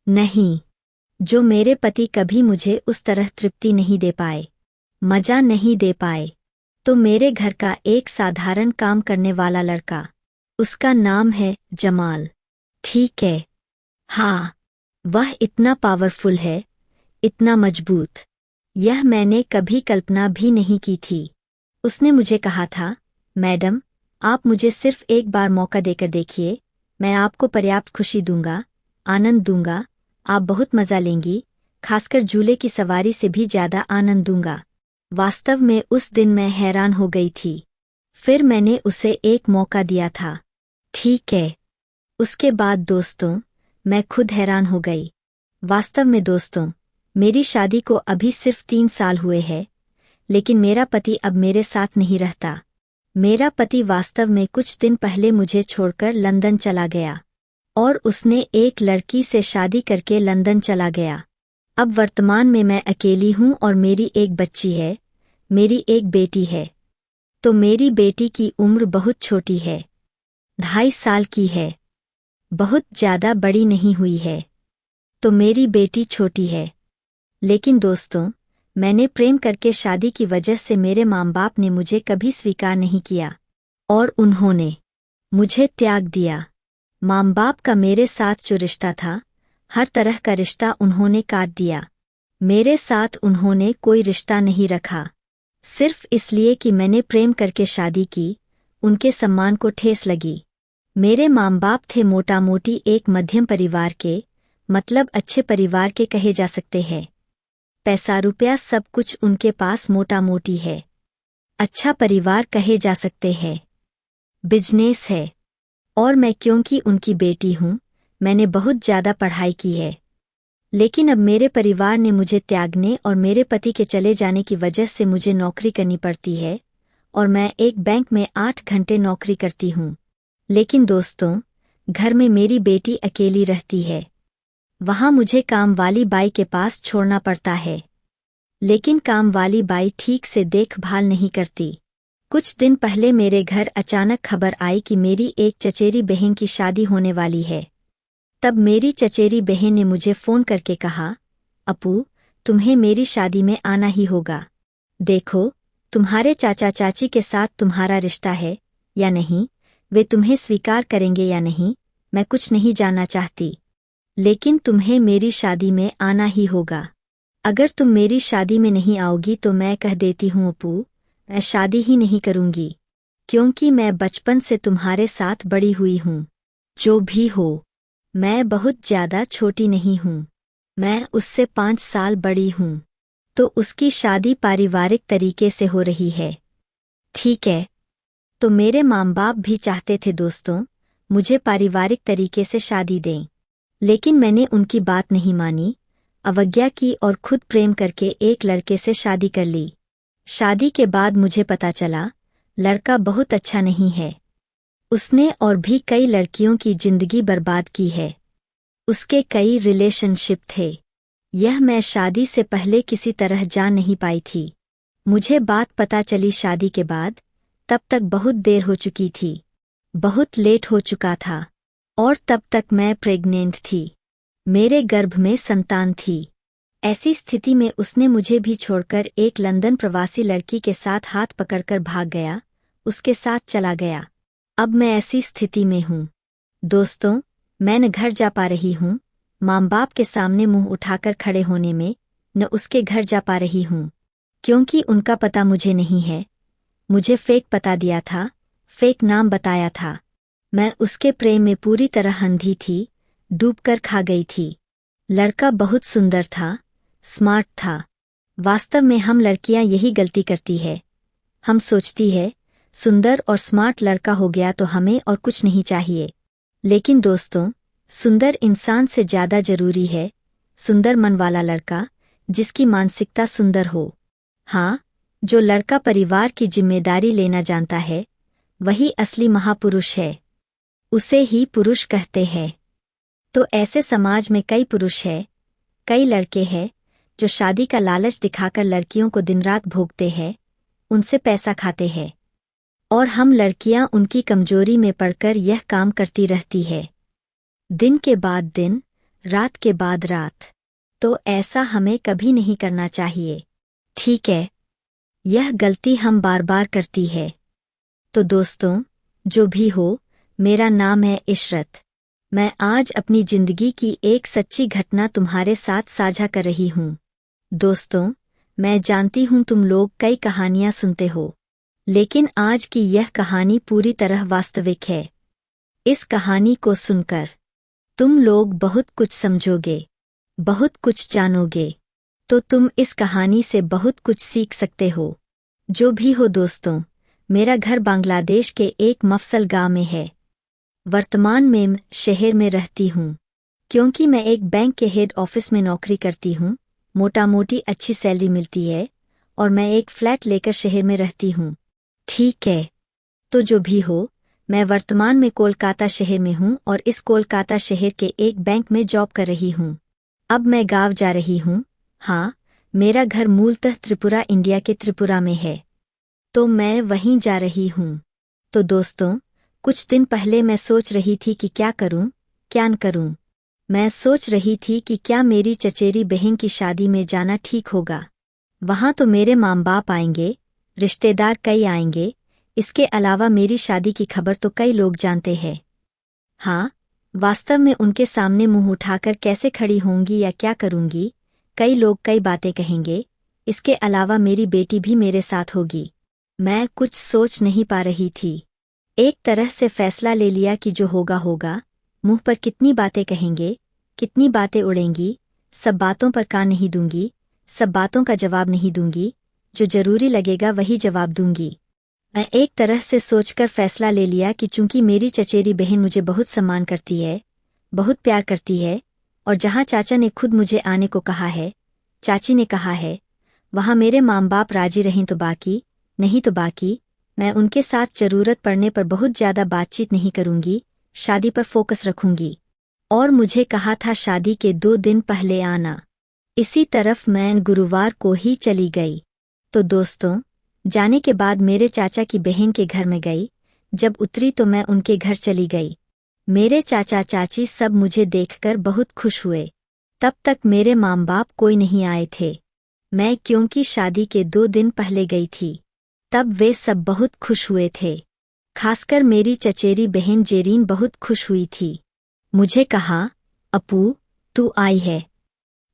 नहीं, जो मेरे पति कभी मुझे उस तरह तृप्ति नहीं दे पाए, मजा नहीं दे पाए। तो मेरे घर का एक साधारण काम करने वाला लड़का, उसका नाम है जमाल। ठीक है। हाँ, वह इतना पावरफुल है, इतना मजबूत, यह मैंने कभी कल्पना भी नहीं की थी। उसने मुझे कहा था, मैडम, आप मुझे सिर्फ एक बार मौका देकर देखिए, मैं आपको पर्याप्त खुशी दूंगा, आनंद दूंगा, आप बहुत मजा लेंगी, खासकर झूले की सवारी से भी ज्यादा आनंद दूंगा। वास्तव में उस दिन मैं हैरान हो गई थी। फिर मैंने उसे एक मौका दिया था। ठीक है। उसके बाद दोस्तों, मैं खुद हैरान हो गई। वास्तव में दोस्तों, मेरी शादी को अभी सिर्फ 3 साल हुए हैं, लेकिन मेरा पति अब मेरे साथ नहीं रहता। मेरा पति वास्तव में कुछ दिन पहले मुझे छोड़कर लंदन चला गया और उसने एक लड़की से शादी करके लंदन चला गया। अब वर्तमान में मैं अकेली हूँ और मेरी एक बच्ची है, मेरी एक बेटी है। तो मेरी बेटी की उम्र बहुत छोटी है, 2.5 साल की है, बहुत ज्यादा बड़ी नहीं हुई है। तो मेरी बेटी छोटी है। लेकिन दोस्तों, मैंने प्रेम करके शादी की वजह से मेरे माँ बाप ने मुझे कभी स्वीकार नहीं किया और उन्होंने मुझे त्याग दिया। माँ बाप का मेरे साथ जो रिश्ता था, हर तरह का रिश्ता उन्होंने काट दिया। मेरे साथ उन्होंने कोई रिश्ता नहीं रखा, सिर्फ इसलिए कि मैंने प्रेम करके शादी की। उनके सम्मान को ठेस लगी। मेरे माँ बाप थे मोटा मोटी एक मध्यम परिवार के, मतलब अच्छे परिवार के कहे जा सकते हैं। पैसा रुपया सब कुछ उनके पास मोटा मोटी है, अच्छा परिवार कहे जा सकते हैं। बिजनेस है। और मैं क्योंकि उनकी बेटी हूँ, मैंने बहुत ज्यादा पढ़ाई की है। लेकिन अब मेरे परिवार ने मुझे त्यागने और मेरे पति के चले जाने की वजह से मुझे नौकरी करनी पड़ती है और मैं एक बैंक में 8 घंटे नौकरी करती हूँ। लेकिन दोस्तों, घर में मेरी बेटी अकेली रहती है। वहाँ मुझे काम वाली बाई के पास छोड़ना पड़ता है। लेकिन काम वाली बाई ठीक से देखभाल नहीं करती। कुछ दिन पहले मेरे घर अचानक खबर आई कि मेरी एक चचेरी बहन की शादी होने वाली है। तब मेरी चचेरी बहन ने मुझे फ़ोन करके कहा, अपू, तुम्हें मेरी शादी में आना ही होगा। देखो, तुम्हारे चाचा चाची के साथ तुम्हारा रिश्ता है या नहीं, वे तुम्हें स्वीकार करेंगे या नहीं, मैं कुछ नहीं जानना चाहती। लेकिन तुम्हें मेरी शादी में आना ही होगा। अगर तुम मेरी शादी में नहीं आओगी तो मैं कह देती हूँ अपू, मैं शादी ही नहीं करूँगी, क्योंकि मैं बचपन से तुम्हारे साथ बड़ी हुई हूँ। जो भी हो, मैं बहुत ज्यादा छोटी नहीं हूँ, मैं उससे 5 साल बड़ी हूँ। तो उसकी शादी पारिवारिक तरीके से हो रही है। ठीक है। तो मेरे माँ बाप भी चाहते थे दोस्तों, मुझे पारिवारिक तरीके से शादी दें। लेकिन मैंने उनकी बात नहीं मानी, अवज्ञा की और खुद प्रेम करके एक लड़के से शादी कर ली। शादी के बाद मुझे पता चला, लड़का बहुत अच्छा नहीं है। उसने और भी कई लड़कियों की जिंदगी बर्बाद की है। उसके कई रिलेशनशिप थे। यह मैं शादी से पहले किसी तरह जान नहीं पाई थी। मुझे बात पता चली शादी के बाद, तब तक बहुत देर हो चुकी थी, बहुत लेट हो चुका था और तब तक मैं प्रेग्नेंट थी। मेरे गर्भ में संतान थी। ऐसी स्थिति में उसने मुझे भी छोड़कर एक लंदन प्रवासी लड़की के साथ हाथ पकड़कर भाग गया, उसके साथ चला गया। अब मैं ऐसी स्थिति में हूँ दोस्तों, मैं न घर जा पा रही हूँ, माँ बाप के सामने मुंह उठाकर खड़े होने में, न उसके घर जा पा रही हूँ, क्योंकि उनका पता मुझे नहीं है। मुझे फेक पता दिया था, फेक नाम बताया था। मैं उसके प्रेम में पूरी तरह अंधी थी, डूबकर खा गई थी। लड़का बहुत सुंदर था, स्मार्ट था। वास्तव में हम लड़कियां यही गलती करती है। हम सोचती है, सुंदर और स्मार्ट लड़का हो गया तो हमें और कुछ नहीं चाहिए। लेकिन दोस्तों, सुंदर इंसान से ज्यादा जरूरी है सुंदर मन वाला लड़का, जिसकी मानसिकता सुंदर हो। हाँ, जो लड़का परिवार की जिम्मेदारी लेना जानता है, वही असली महापुरुष है। उसे ही पुरुष कहते हैं। तो ऐसे समाज में कई पुरुष हैं, कई लड़के हैं, जो शादी का लालच दिखाकर लड़कियों को दिन रात भोगते हैं, उनसे पैसा खाते हैं। और हम लड़कियां उनकी कमजोरी में पड़कर यह काम करती रहती है। दिन के बाद दिन, रात के बाद रात। तो ऐसा हमें कभी नहीं करना चाहिए, ठीक है? यह गलती हम बार बार करती है। तो दोस्तों, जो भी हो, मेरा नाम है इशरत। मैं आज अपनी जिंदगी की एक सच्ची घटना तुम्हारे साथ साझा कर रही हूँ। दोस्तों, मैं जानती हूँ तुम लोग कई कहानियाँ सुनते हो, लेकिन आज की यह कहानी पूरी तरह वास्तविक है। इस कहानी को सुनकर तुम लोग बहुत कुछ समझोगे, बहुत कुछ जानोगे। तो तुम इस कहानी से बहुत कुछ सीख सकते हो। जो भी हो दोस्तों, मेरा घर बांग्लादेश के एक मफसल गांव में है। वर्तमान में मैं शहर में रहती हूँ, क्योंकि मैं एक बैंक के हेड ऑफिस में नौकरी करती हूँ। मोटा मोटी अच्छी सैलरी मिलती है और मैं एक फ्लैट लेकर शहर में रहती हूँ, ठीक है? तो जो भी हो, मैं वर्तमान में कोलकाता शहर में हूँ और इस कोलकाता शहर के एक बैंक में जॉब कर रही हूँ। अब मैं गाँव जा रही हूँ। हाँ, मेरा घर मूलतः त्रिपुरा, इंडिया के त्रिपुरा में है, तो मैं वहीं जा रही हूँ। तो दोस्तों, कुछ दिन पहले मैं सोच रही थी कि क्या करूँ, क्या न करूँ। मैं सोच रही थी कि क्या मेरी चचेरी बहन की शादी में जाना ठीक होगा। वहाँ तो मेरे माँ बाप आएंगे, रिश्तेदार कई आएंगे। इसके अलावा मेरी शादी की खबर तो कई लोग जानते हैं। हाँ, वास्तव में उनके सामने मुंह उठाकर कैसे खड़ी होंगी या क्या करूँगी, कई लोग कई बातें कहेंगे। इसके अलावा मेरी बेटी भी मेरे साथ होगी। मैं कुछ सोच नहीं पा रही थी। एक तरह से फैसला ले लिया कि जो होगा होगा। मुंह पर कितनी बातें कहेंगे, कितनी बातें उड़ेंगी, सब बातों पर कान नहीं दूंगी, सब बातों का जवाब नहीं दूंगी। जो जरूरी लगेगा वही जवाब दूंगी। मैं एक तरह से सोचकर फैसला ले लिया कि चूंकि मेरी चचेरी बहन मुझे बहुत सम्मान करती है, बहुत प्यार करती है, और जहाँ चाचा ने खुद मुझे आने को कहा है, चाची ने कहा है, वहाँ मेरे माँ बाप राजी रहें तो बाकी, नहीं तो बाकी। मैं उनके साथ जरूरत पड़ने पर बहुत ज़्यादा बातचीत नहीं करूंगी, शादी पर फोकस रखूंगी। और मुझे कहा था शादी के 2 दिन पहले आना। इसी तरफ मैं गुरुवार को ही चली गई। तो दोस्तों, जाने के बाद मेरे चाचा की बहन के घर में गई। जब उतरी तो मैं उनके घर चली गई। मेरे चाचा चाची सब मुझे देखकर बहुत खुश हुए। तब तक मेरे माँ बाप कोई नहीं आए थे। मैं क्योंकि शादी के 2 दिन पहले गई थी, तब वे सब बहुत खुश हुए थे। खासकर मेरी चचेरी बहन जेरीन बहुत खुश हुई थी। मुझे कहा, अपू, तू आई है।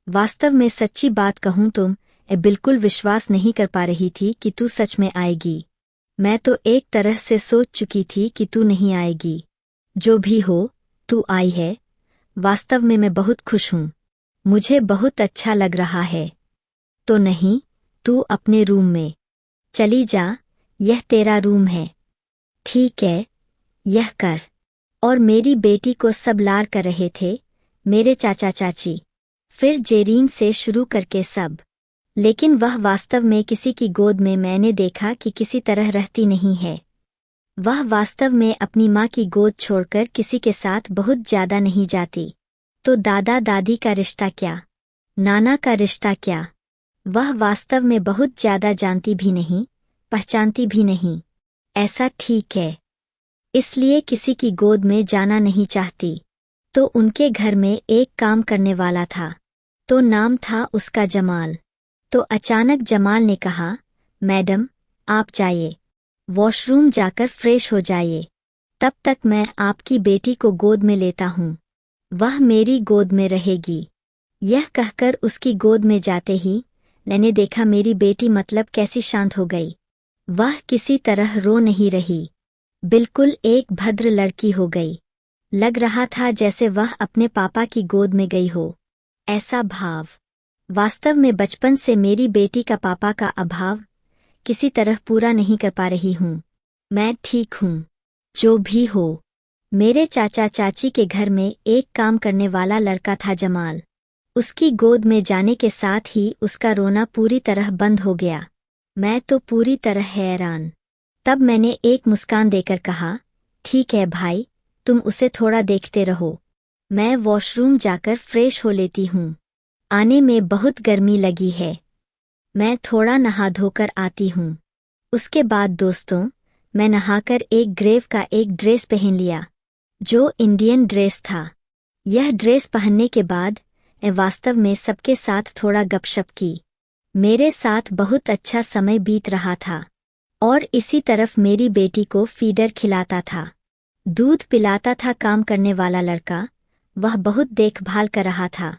वास्तव में सच्ची बात कहूँ तो मैं बिल्कुल विश्वास नहीं कर पा रही थी कि तू सच में आएगी। मैं तो एक तरह से सोच चुकी थी कि तू नहीं आएगी। जो भी हो, तू आई है। वास्तव में मैं बहुत खुश हूँ। मुझे बहुत अच्छा लग रहा है। तो नहीं, तू अपने रूम में चली जा, यह तेरा रूम है, ठीक है? यह कर। और मेरी बेटी को सब लाड कर रहे थे, मेरे चाचा चाची, फिर जेरीन से शुरू करके सब। लेकिन वह वास्तव में किसी की गोद में मैंने देखा कि किसी तरह रहती नहीं है। वह वास्तव में अपनी माँ की गोद छोड़कर किसी के साथ बहुत ज्यादा नहीं जाती। तो दादा दादी का रिश्ता क्या, नाना का रिश्ता क्या, वह वास्तव में बहुत ज्यादा जानती भी नहीं, पहचानती भी नहीं। ऐसा ठीक है, इसलिए किसी की गोद में जाना नहीं चाहती। तो उनके घर में एक काम करने वाला था, तो नाम था उसका जमाल। तो अचानक जमाल ने कहा, मैडम, आप जाइए, वॉशरूम जाकर फ्रेश हो जाइए, तब तक मैं आपकी बेटी को गोद में लेता हूँ, वह मेरी गोद में रहेगी। यह कहकर उसकी गोद में जाते ही मैंने देखा मेरी बेटी मतलब कैसी शांत हो गई। वह किसी तरह रो नहीं रही, बिल्कुल एक भद्र लड़की हो गई। लग रहा था जैसे वह अपने पापा की गोद में गई हो, ऐसा भाव। वास्तव में बचपन से मेरी बेटी का पापा का अभाव किसी तरह पूरा नहीं कर पा रही हूँ। मैं ठीक हूँ। जो भी हो, मेरे चाचा चाची के घर में एक काम करने वाला लड़का था जमाल। उसकी गोद में जाने के साथ ही उसका रोना पूरी तरह बंद हो गया। मैं तो पूरी तरह हैरान। तब मैंने एक मुस्कान देकर कहा, ठीक है भाई, तुम उसे थोड़ा देखते रहो, मैं वॉशरूम जाकर फ्रेश हो लेती हूँ। आने में बहुत गर्मी लगी है, मैं थोड़ा नहा धोकर आती हूँ। उसके बाद दोस्तों, मैं नहाकर एक ग्रेव का एक ड्रेस पहन लिया, जो इंडियन ड्रेस था। यह ड्रेस पहनने के बाद मैं वास्तव में सबके साथ थोड़ा गपशप की। मेरे साथ बहुत अच्छा समय बीत रहा था और इसी तरफ मेरी बेटी को फीडर खिलाता था, दूध पिलाता था। काम करने वाला लड़का, वह बहुत देखभाल कर रहा था।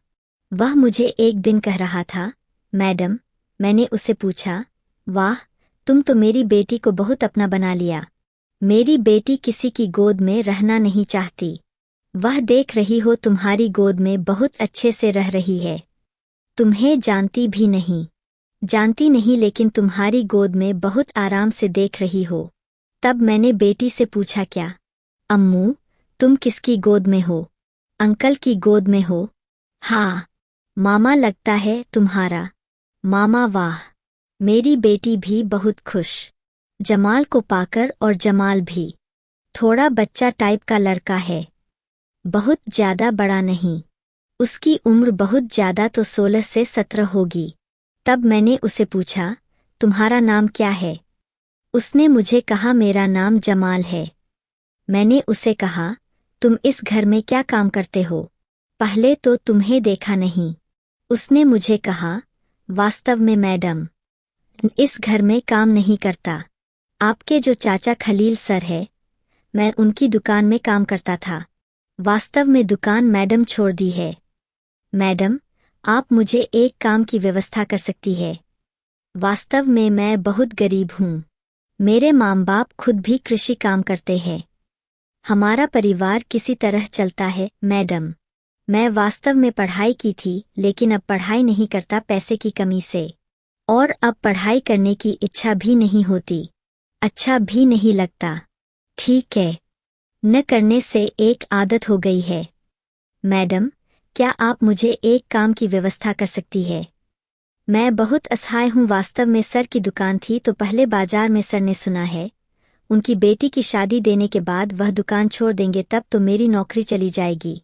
वह मुझे एक दिन कह रहा था, मैडम। मैंने उसे पूछा, वाह, तुम तो मेरी बेटी को बहुत अपना बना लिया। मेरी बेटी किसी की गोद में रहना नहीं चाहती। वह देख रही हो तुम्हारी गोद में बहुत अच्छे से रह रही है। तुम्हें जानती नहीं लेकिन तुम्हारी गोद में बहुत आराम से देख रही हो। तब मैंने बेटी से पूछा, क्या अम्मू, तुम किसकी गोद में हो? अंकल की गोद में हो? हाँ मामा, लगता है तुम्हारा मामा। वाह, मेरी बेटी भी बहुत खुश जमाल को पाकर। और जमाल भी थोड़ा बच्चा टाइप का लड़का है, बहुत ज्यादा बड़ा नहीं। उसकी उम्र बहुत ज्यादा तो 16 से 17 होगी। तब मैंने उसे पूछा, तुम्हारा नाम क्या है? उसने मुझे कहा, मेरा नाम जमाल है। मैंने उसे कहा, तुम इस घर में क्या काम करते हो? पहले तो तुम्हें देखा नहीं। उसने मुझे कहा, वास्तव में मैडम, इस घर में काम नहीं करता। आपके जो चाचा खलील सर है, मैं उनकी दुकान में काम करता था। वास्तव में दुकान मैडम छोड़ दी है। मैडम, आप मुझे एक काम की व्यवस्था कर सकती है? वास्तव में मैं बहुत गरीब हूँ। मेरे माँ बाप खुद भी कृषि काम करते हैं। हमारा परिवार किसी तरह चलता है मैडम। मैं वास्तव में पढ़ाई की थी लेकिन अब पढ़ाई नहीं करता पैसे की कमी से। और अब पढ़ाई करने की इच्छा भी नहीं होती, अच्छा भी नहीं लगता। ठीक है, न करने से एक आदत हो गई है। मैडम, क्या आप मुझे एक काम की व्यवस्था कर सकती है? मैं बहुत असहाय हूँ। वास्तव में सर की दुकान थी तो पहले बाजार में सर ने सुना है उनकी बेटी की शादी देने के बाद वह दुकान छोड़ देंगे, तब तो मेरी नौकरी चली जाएगी।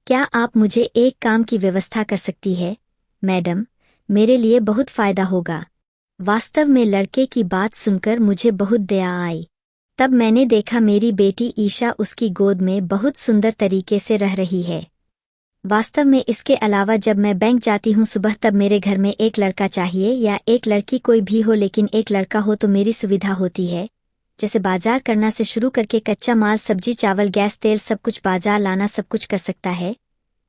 क्या आप मुझे एक काम की व्यवस्था कर सकती है? मैडम, मेरे लिए बहुत फायदा होगा। वास्तव में लड़के की बात सुनकर मुझे बहुत दया आई। तब मैंने देखा मेरी बेटी ईशा उसकी गोद में बहुत सुंदर तरीके से रह रही है। वास्तव में इसके अलावा जब मैं बैंक जाती हूँ सुबह, तब मेरे घर में एक लड़का चाहिए या एक लड़की, कोई भी हो, लेकिन एक लड़का हो तो मेरी सुविधा होती है। जैसे बाजार करना से शुरू करके कच्चा माल, सब्जी, चावल, गैस, तेल, सब कुछ बाजार लाना, सब कुछ कर सकता है।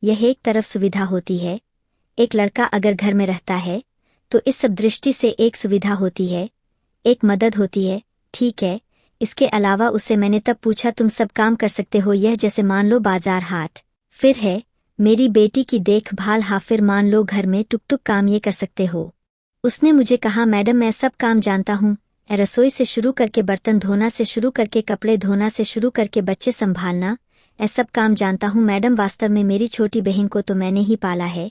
यह एक तरफ सुविधा होती है। एक लड़का अगर घर में रहता है तो इस सब दृष्टि से एक सुविधा होती है, एक मदद होती है। ठीक है, इसके अलावा उससे मैंने तब पूछा, तुम सब काम कर सकते हो यह, जैसे मान लो बाजार हाट, फिर है मेरी बेटी की देखभाल, हाँ फिर मान लो घर में टुक टुक काम ये कर सकते हो। उसने मुझे कहा, मैडम मैं सब काम जानता हूँ, रसोई से शुरू करके बर्तन धोना से शुरू करके कपड़े धोना से शुरू करके बच्चे संभालना, सब काम जानता हूँ मैडम। वास्तव में मेरी छोटी बहन को तो मैंने ही पाला है।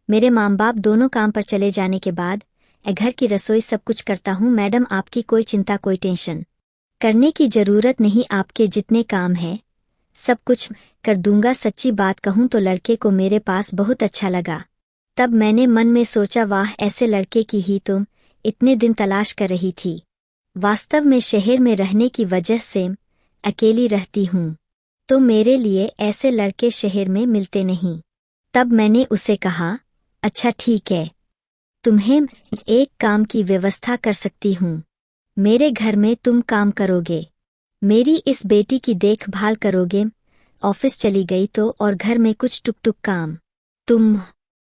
मेरे माँ बाप दोनों काम पर चले जाने के बाद घर की रसोई सब कुछ करता हूँ मैडम। आपकी कोई चिंता, कोई टेंशन करने की जरूरत नहीं। आपके जितने काम हैं सब कुछ कर दूंगा। सच्ची बात कहूँ तो लड़के को मेरे पास बहुत अच्छा लगा। तब मैंने मन में सोचा, वाह, ऐसे लड़के की ही तुम इतने दिन तलाश कर रही थी। वास्तव में शहर में रहने की वजह से अकेली रहती हूँ तो मेरे लिए ऐसे लड़के शहर में मिलते नहीं। तब मैंने उसे कहा, अच्छा ठीक है, तुम्हें एक काम की व्यवस्था कर सकती हूँ। मेरे घर में तुम काम करोगे, मेरी इस बेटी की देखभाल करोगे। ऑफिस चली गई तो और घर में कुछ टुक टुक काम तुम